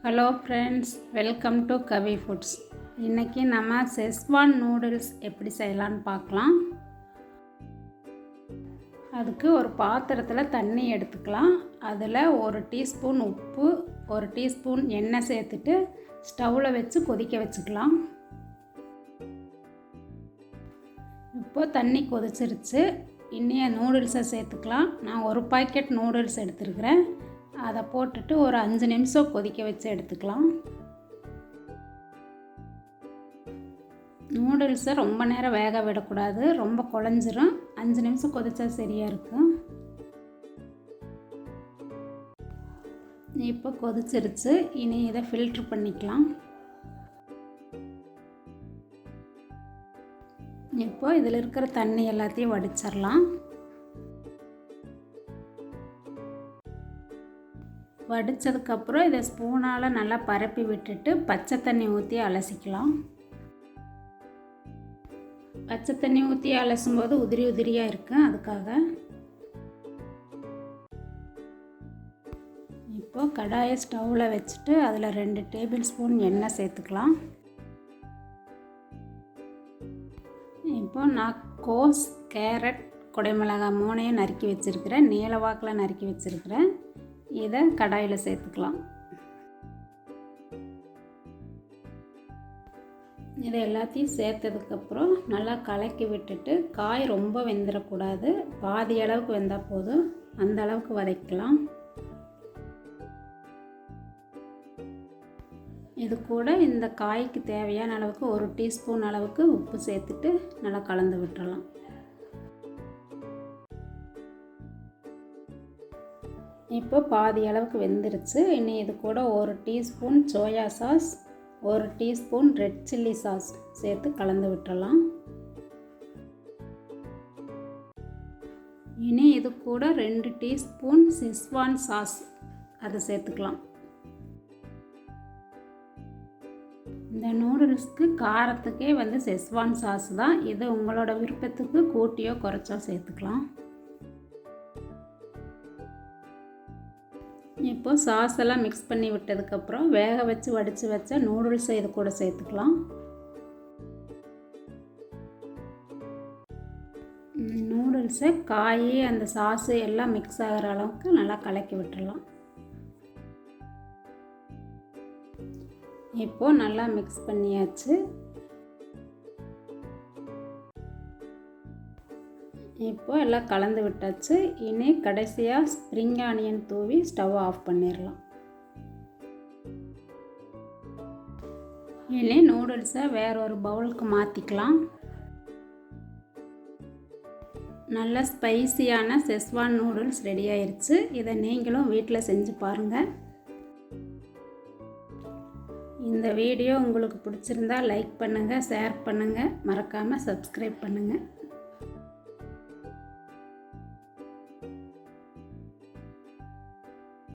Hello friends, welcome to Kavi foods. இன்றைக்கி நம்ம schezwan noodles எப்படி செய்யலான்னு பார்க்கலாம். அதுக்கு ஒரு பாத்திரத்தில் தண்ணி எடுத்துக்கலாம். அதில் 1 டீஸ்பூன் உப்பு, 1 டீஸ்பூன் எண்ணெய் சேர்த்துட்டு ஸ்டவ்வில் வச்சு கொதிக்க வச்சுக்கலாம். இப்போது தண்ணி கொதிச்சிருச்சு. இன்னைய நூடுல்ஸை சேர்த்துக்கலாம். நான் 1 பாக்கெட் நூடுல்ஸ் எடுத்துருக்கிறேன். அதை போட்டுட்டு ஒரு 5 நிமிஷம் கொதிக்க வச்சு எடுத்துக்கலாம். நூடுல்ஸை ரொம்ப நேரம் வேக விடக்கூடாது, ரொம்ப குழஞ்சிரும். 5 நிமிஷம் கொதிச்சா சரியாக இருக்கும். இப்போ கொதிச்சிருச்சு. இனி இதை ஃபில்ட்ரு பண்ணிக்கலாம். இப்போ இதில் இருக்கிற தண்ணி எல்லாத்தையும் வடிச்சிடலாம். வடித்ததுக்கப்புறம் இதை ஸ்பூனால் நல்லா பரப்பி விட்டுட்டு பச்சை தண்ணி ஊற்றி அலசிக்கலாம். பச்சை தண்ணி ஊற்றி அலசும்போது உதிரி உதிரியாக இருக்கும், அதுக்காக. இப்போ கடாயை ஸ்டவ்வில் வச்சுட்டு அதில் 2 டேபிள் ஸ்பூன் எண்ணெய் சேர்த்துக்கலாம். இப்போ நான் கோஸ், கேரட், குடைமிளகாய் 3ஐயும் நறுக்கி வச்சுருக்கிறேன். நீல வாக்கில் நறுக்கி வச்சுருக்கிறேன். இதை கடாயில் சேர்த்துக்கலாம். இதை எல்லாத்தையும் சேர்த்ததுக்கப்புறம் நல்லா கலக்கி விட்டுட்டு, காய் ரொம்ப வெந்துடக்கூடாது, பாதி அளவுக்கு வெந்தால் போதும், அந்த அளவுக்கு வதக்கலாம். இது கூட இந்த காய்க்கு தேவையான அளவுக்கு 1 டீஸ்பூன் அளவுக்கு உப்பு சேர்த்துட்டு நல்லா கலந்து விட்டுறலாம். இப்போ பாதி அளவுக்கு வெந்துருச்சு. இனி இது கூட 1 teaspoon soya sauce, 1 teaspoon red chilli sauce சேர்த்து கலந்து விட்டுறலாம். இனி இது கூட 2 டீஸ்பூன் செஸ்வான் சாஸ் அதை சேர்த்துக்கலாம். இந்த நூடுல்ஸ்க்கு காரத்துக்கே செஸ்வான் சாஸ் தான். இது உங்களோட விருப்பத்துக்கு கூட்டியோ குறைச்சோ சேர்த்துக்கலாம். இப்போ சாஸ் எல்லாம் மிக்ஸ் பண்ணி விட்டதுக்கப்புறம் வேக வச்சு வடித்து வச்ச நூடுல்ஸை இது கூட சேர்த்துக்கலாம். நூடுல்ஸை காய், அந்த சாஸு எல்லாம் மிக்ஸ் ஆகிற அளவுக்கு நல்லா கலக்கி விட்டுடலாம். இப்போது நல்லா மிக்ஸ் பண்ணியாச்சு. இப்போ எல்லாம் கலந்து விட்டாச்சு. இனி கடைசியாக ஸ்ப்ரிங் ஆனியன் தூவி ஸ்டவ் ஆஃப் பண்ணிடலாம். இனி நூடுல்ஸை வேற ஒரு பவுலுக்கு மாற்றிக்கலாம். நல்ல ஸ்பைசியான செஸ்வான் நூடுல்ஸ் ரெடி ஆயிடுச்சு. இதை நீங்களும் வீட்டில் செஞ்சு பாருங்கள். இந்த வீடியோ உங்களுக்கு பிடிச்சிருந்தா லைக் பண்ணுங்கள், ஷேர் பண்ணுங்கள், மறக்காமல் சப்ஸ்கிரைப் பண்ணுங்கள்.